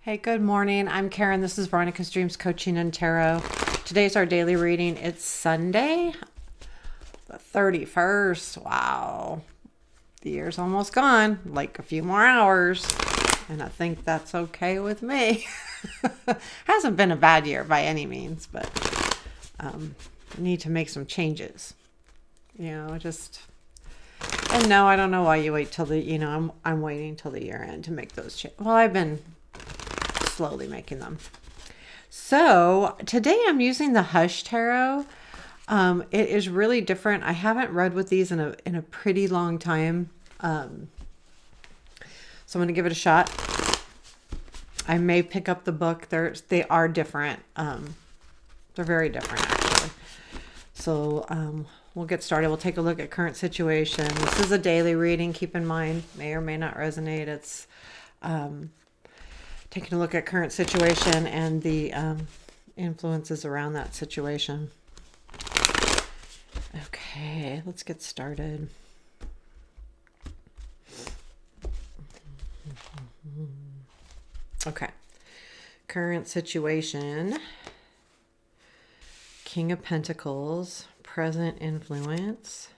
Hey, good morning. I'm Karen. This is Veronica's Dreams Coaching and Tarot. Today's our daily reading. It's Sunday, the 31st. Wow. The year's almost gone, like a few more hours. And I think that's okay with me. Hasn't been a bad year by any means, but I need to make some changes. And no, I don't know why you wait till I'm waiting till the year end to make those changes. Well, I've been slowly making them. So today I'm using the Hush Tarot. It is really different. I haven't read with these in a pretty long time. So I'm going to give it a shot. I may pick up the book. They are different. They're very different actually. So we'll get started. We'll take a look at current situation. This is a daily reading. Keep in mind, may or may not resonate. It's taking a look at current situation and the influences around that situation. Okay, let's get started. Okay, current situation. King of Pentacles, present influence.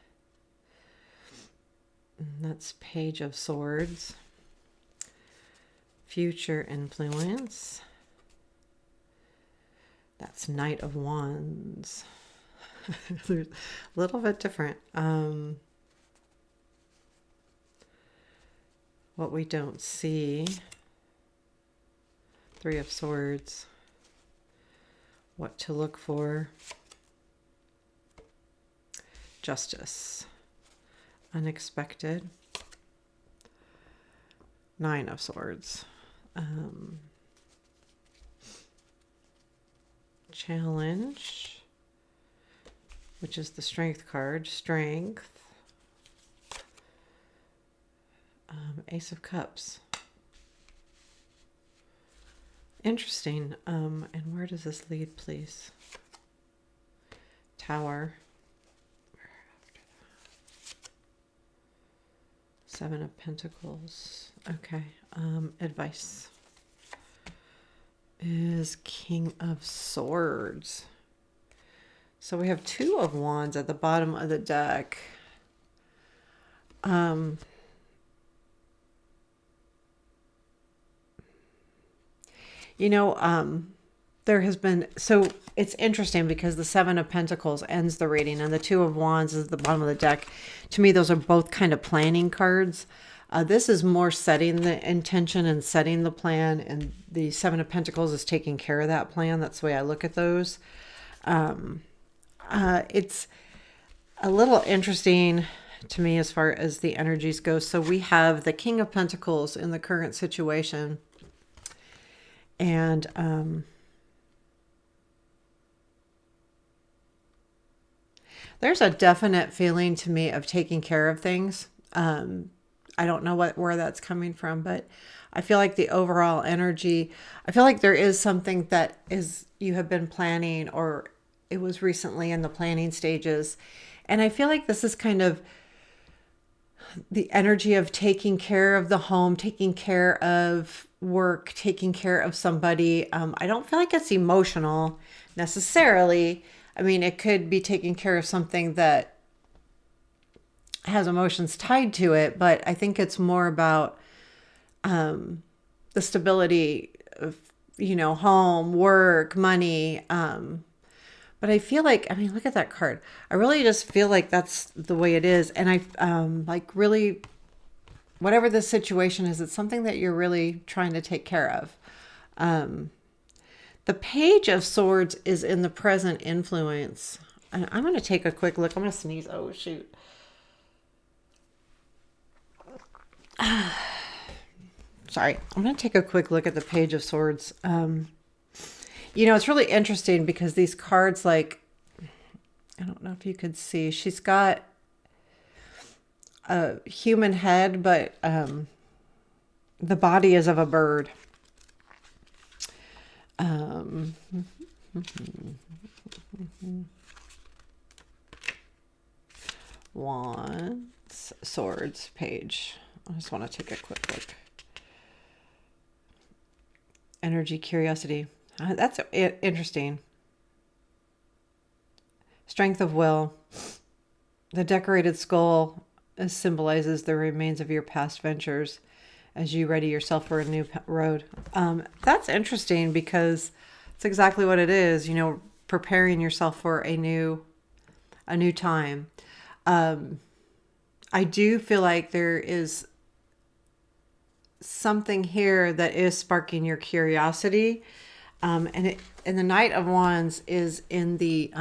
That's Page of Swords. Future influence. That's Knight of Wands. They're a little bit different. What we don't see. Three of Swords. What to look for. Justice. Unexpected. Nine of Swords. Challenge, which is the Strength card. Strength. Ace of Cups. Interesting. And where does this lead, please? Tower. Seven of Pentacles. Okay. Advice is King of Swords. So we have Two of Wands at the bottom of the deck. There has been, so it's interesting because the Seven of Pentacles ends the reading and the Two of Wands is at the bottom of the deck. To me, those are both kind of planning cards. This is more setting the intention and setting the plan, and the Seven of Pentacles is taking care of that plan. That's the way I look at those. It's a little interesting to me as far as the energies go. So we have the King of Pentacles in the current situation, and there's a definite feeling to me of taking care of things. I don't know where that's coming from, but I feel like the overall energy, I feel like there is something that is you have been planning, or it was recently in the planning stages. And I feel like this is kind of the energy of taking care of the home, taking care of work, taking care of somebody. I don't feel like it's emotional necessarily. I mean, it could be taking care of something that has emotions tied to it, but I think it's more about the stability of, home, work, money. But I feel like, look at that card. I really just feel like that's the way it is. And I really, whatever the situation is, it's something that you're really trying to take care of. The Page of Swords is in the present influence. And I'm going to take a quick look. I'm going to sneeze. Oh, shoot. Sorry, I'm going to take a quick look at the Page of Swords. It's really interesting because these cards, I don't know if you could see, she's got a human head, but the body is of a bird. Wands, Swords, Page. I just want to take a quick look. Energy, curiosity. That's interesting. Strength of will. The decorated skull symbolizes the remains of your past ventures as you ready yourself for a new road. That's interesting because it's exactly what it is. Preparing yourself for a new time. I do feel like there is something here that is sparking your curiosity. And the Knight of Wands is in the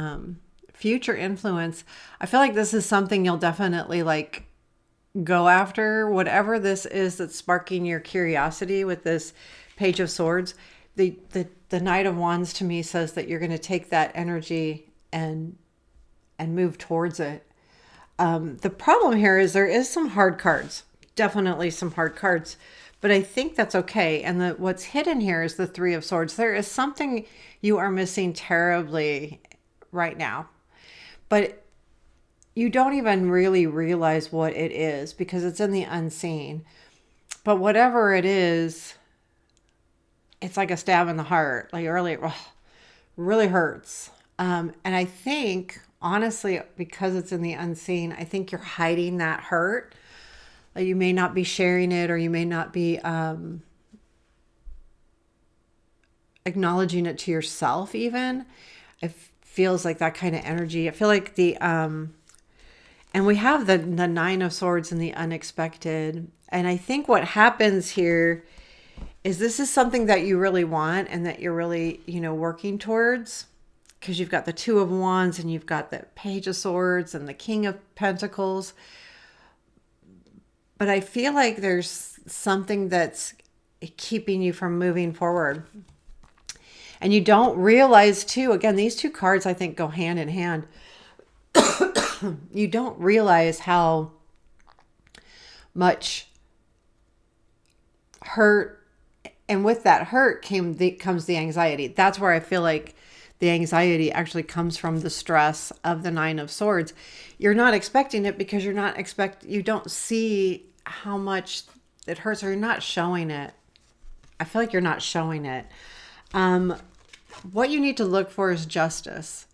future influence. I feel like this is something you'll definitely like go after, whatever this is that's sparking your curiosity with this Page of Swords. The Knight of Wands to me says that you're going to take that energy and move towards it. The problem here is there is some hard cards, definitely some hard cards, but I think that's okay. And what's hidden here is the Three of Swords. There is something you are missing terribly right now, but you don't even really realize what it is because it's in the unseen. But whatever it is, it's like a stab in the heart. Like really hurts. And I think, honestly, because it's in the unseen, I think you're hiding that hurt. Like you may not be sharing it, or you may not be acknowledging it to yourself even. It feels like that kind of energy. I feel like and we have the Nine of Swords and the unexpected. And I think what happens here is this is something that you really want and that you're really, working towards, because you've got the Two of Wands and you've got the Page of Swords and the King of Pentacles. But I feel like there's something that's keeping you from moving forward. And you don't realize too, again, these two cards I think go hand in hand. You don't realize how much hurt, and with that hurt comes the anxiety. That's where I feel like the anxiety actually comes from the stress of the Nine of Swords. You're not expecting it because you don't see how much it hurts, or you're not showing it. I feel like you're not showing it. What you need to look for is justice.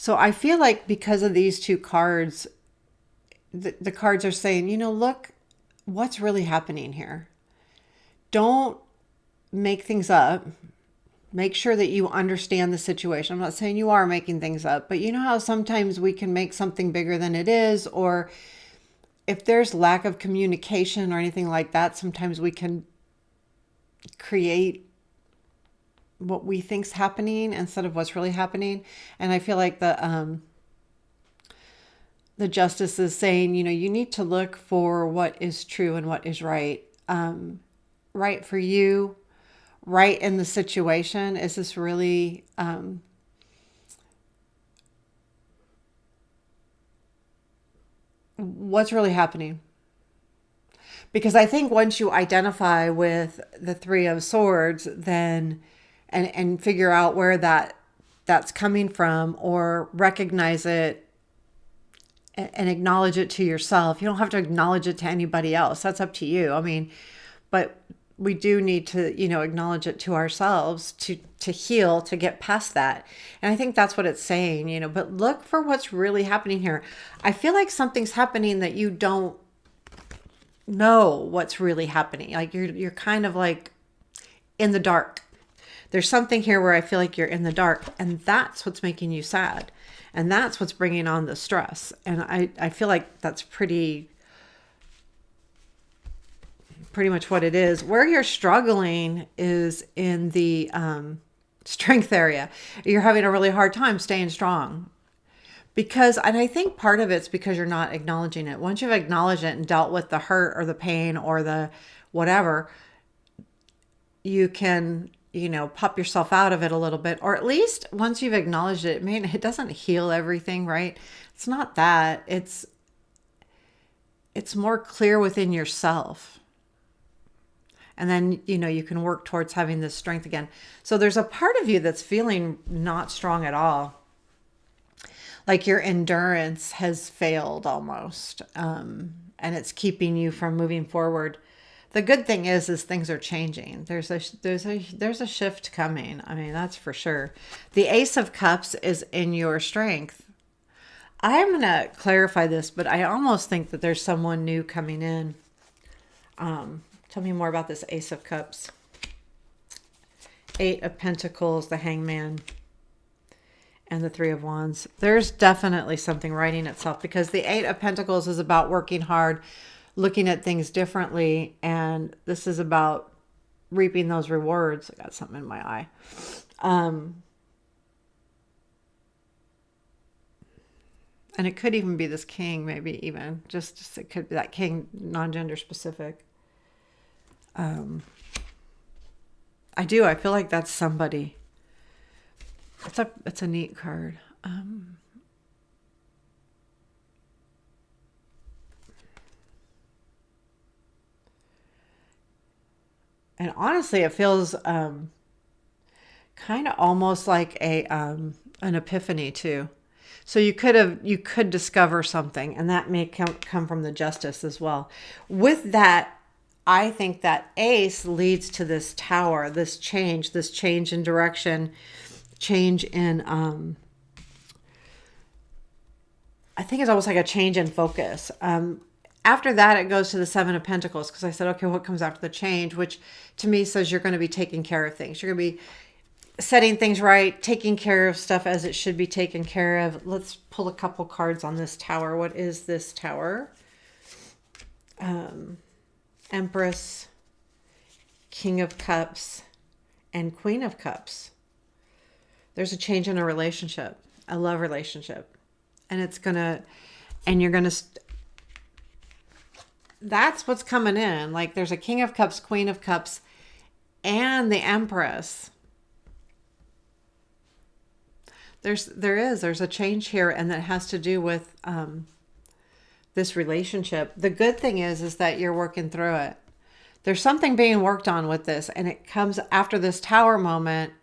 So I feel like because of these two cards, the cards are saying, look, what's really happening here. Don't make things up. Make sure that you understand the situation. I'm not saying you are making things up, but you know how sometimes we can make something bigger than it is, or if there's lack of communication or anything like that, sometimes we can create what we think's happening instead of what's really happening. And I feel like the justice is saying, you need to look for what is true and what is right. Right for you, right in the situation. Is this really what's really happening? Because I think once you identify with the Three of Swords, then and figure out where that's coming from, or recognize it and acknowledge it to yourself. You don't have to acknowledge it to anybody else. That's up to you. I mean, but we do need to, acknowledge it to ourselves to heal, to get past that. And I think that's what it's saying, but look for what's really happening here. I feel like something's happening that you don't know what's really happening. Like you're kind of like in the dark. There's something here where I feel like you're in the dark, and that's what's making you sad. And that's what's bringing on the stress. And I feel like that's pretty much what it is. Where you're struggling is in the strength area. You're having a really hard time staying strong. And I think part of it's because you're not acknowledging it. Once you've acknowledged it and dealt with the hurt or the pain or the whatever, you can, pop yourself out of it a little bit. Or at least once you've acknowledged it, it doesn't heal everything, right? It's not that. It's more clear within yourself. And then, you can work towards having this strength again. So there's a part of you that's feeling not strong at all. Like your endurance has failed almost. And it's keeping you from moving forward. The good thing is things are changing. There's a shift coming. I mean, that's for sure. The Ace of Cups is in your strength. I'm going to clarify this, but I almost think that there's someone new coming in. Tell me more about this Ace of Cups. Eight of Pentacles, the Hangman, and the Three of Wands. There's definitely something writing itself, because the Eight of Pentacles is about working hard, looking at things differently, and this is about reaping those rewards. I got something in my eye. And it could even be this king, maybe even. Just it could be that king, non-gender specific. I feel like that's somebody. It's a neat card. And honestly, it feels kind of almost like an epiphany too. So you could discover something, and that may come from the Justice as well. With that, I think that Ace leads to this Tower, this change in direction, change in, I think it's almost like a change in focus. After that, it goes to the Seven of Pentacles, because I said, okay, what comes after the change, which to me says you're going to be taking care of things. You're going to be setting things right, taking care of stuff as it should be taken care of. Let's pull a couple cards on this Tower. What is this Tower? Empress, King of Cups, and Queen of Cups. There's a change in a relationship, a love relationship. And that's what's coming in. Like, there's a King of Cups, Queen of Cups, and the Empress. There's a change here, and that has to do with this relationship. The good thing is that you're working through it. There's something being worked on with this, and it comes after this Tower moment.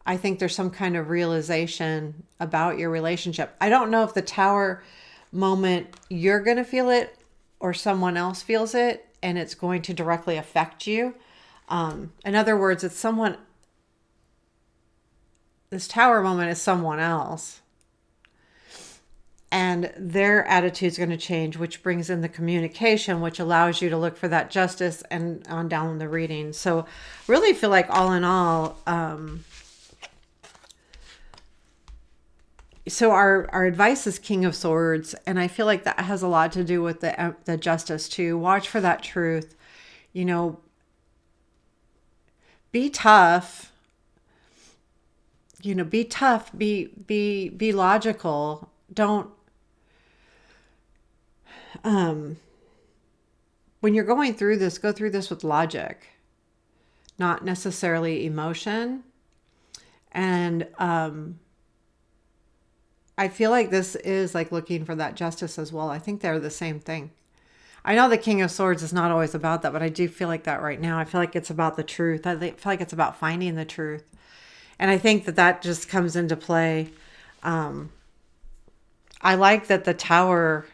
I think there's some kind of realization about your relationship. I don't know if the Tower moment, you're going to feel it or someone else feels it, and it's going to directly affect you. In other words, this Tower moment is someone else, and their attitude is going to change, which brings in the communication, which allows you to look for that justice and on down the reading. So really feel like all in all, so our advice is King of Swords, and I feel like that has a lot to do with the justice too. Watch for that truth. Be tough. Be tough. Be logical. Don't. When you're going through this, go through this with logic, not necessarily emotion. And I feel like this is like looking for that justice as well. I think they're the same thing. I know the King of Swords is not always about that, but I do feel like that right now. I feel like it's about the truth. I feel like it's about finding the truth. And I think that just comes into play. I like that the Tower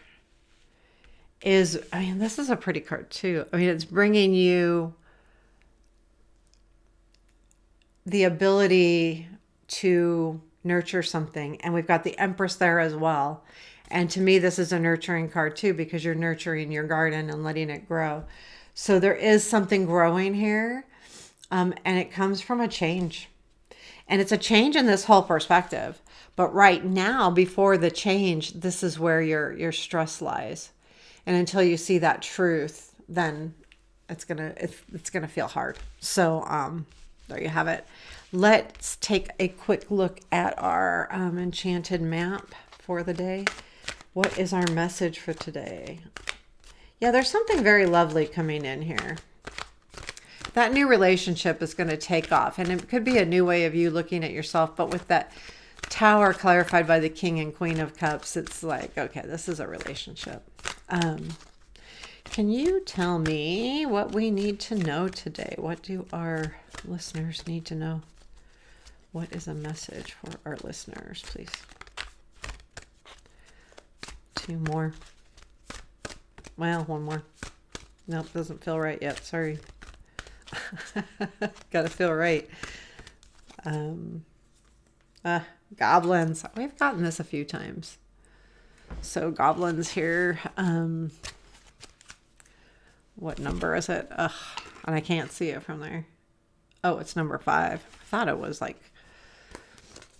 is, this is a pretty card too. It's bringing you the ability to nurture something. And we've got the Empress there as well. And to me, this is a nurturing card too, because you're nurturing your garden and letting it grow. So there is something growing here. And it comes from a change. And it's a change in this whole perspective. But right now, before the change, this is where your stress lies. And until you see that truth, then it's gonna feel hard. So there you have it. Let's take a quick look at our enchanted map for the day. What is our message for today? Yeah, there's something very lovely coming in here. That new relationship is going to take off, and it could be a new way of you looking at yourself. But with that Tower clarified by the King and Queen of Cups, it's like, okay, this is a relationship. Can you tell me what we need to know today? What do our listeners need to know? What is a message for our listeners, please? Two more. Well, one more. Nope, doesn't feel right yet. Sorry. Gotta feel right. Um, Goblins. We've gotten this a few times. So goblins here. What number is it? Ugh, and I can't see it from there. Oh, it's number 5. I thought it was like.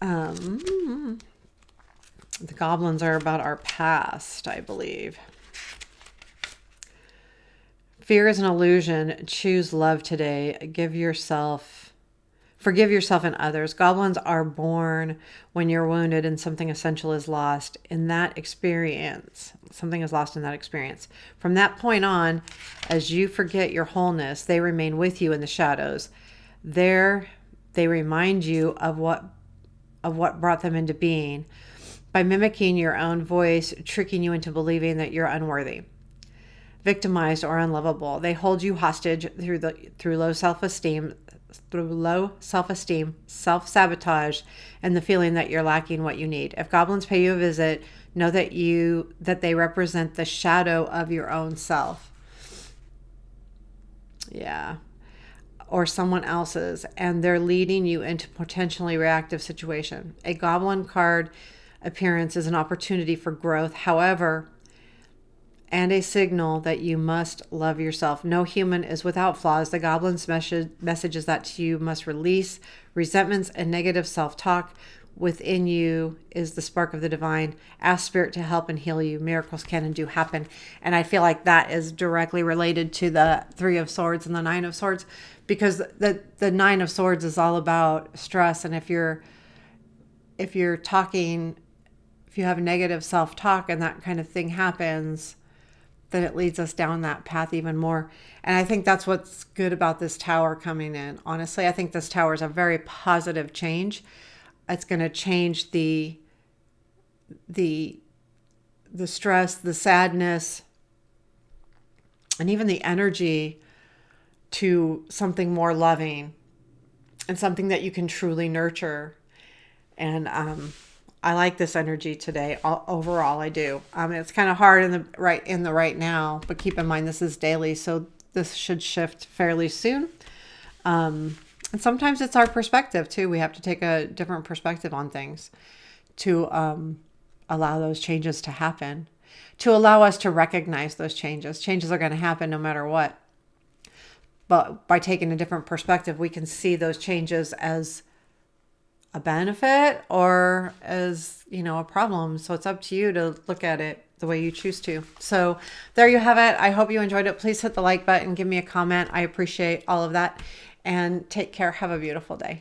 The goblins are about our past, I believe. Fear is an illusion. Choose love today. Forgive yourself and others. Goblins are born when you're wounded and something essential is lost in that experience. Something is lost in that experience. From that point on, as you forget your wholeness, they remain with you in the shadows. There, they remind you of what brought them into being by mimicking your own voice, tricking you into believing that you're unworthy, victimized, or unlovable. They hold you hostage through low self-esteem, self-sabotage, and the feeling that you're lacking what you need. If goblins pay you a visit, know that they represent the shadow of your own self. Yeah. Or someone else's, and they're leading you into potentially reactive situation. A goblin card appearance is an opportunity for growth, however, and a signal that you must love yourself. No human is without flaws. The goblin's message is that you must release resentments and negative self-talk. Within you is the spark of the divine. Ask spirit to help and heal you. Miracles can and do happen. And I feel like that is directly related to the 3 of Swords and the 9 of Swords, because the 9 of Swords is all about stress. And if you're talking, if you have negative self-talk and that kind of thing happens, then it leads us down that path even more. And I think that's what's good about this tower coming in. Honestly, I think this tower is a very positive change. It's going to change the stress, the sadness, and even the energy to something more loving and something that you can truly nurture. And I like this energy today. Overall, I do. It's kind of hard in the right now, but keep in mind this is daily, so this should shift fairly soon. And sometimes it's our perspective too. We have to take a different perspective on things to allow those changes to happen, to allow us to recognize those changes. Changes are going to happen no matter what. But by taking a different perspective, we can see those changes as a benefit or as, a problem. So it's up to you to look at it the way you choose to. So there you have it. I hope you enjoyed it. Please hit the like button, give me a comment. I appreciate all of that. And take care. Have a beautiful day.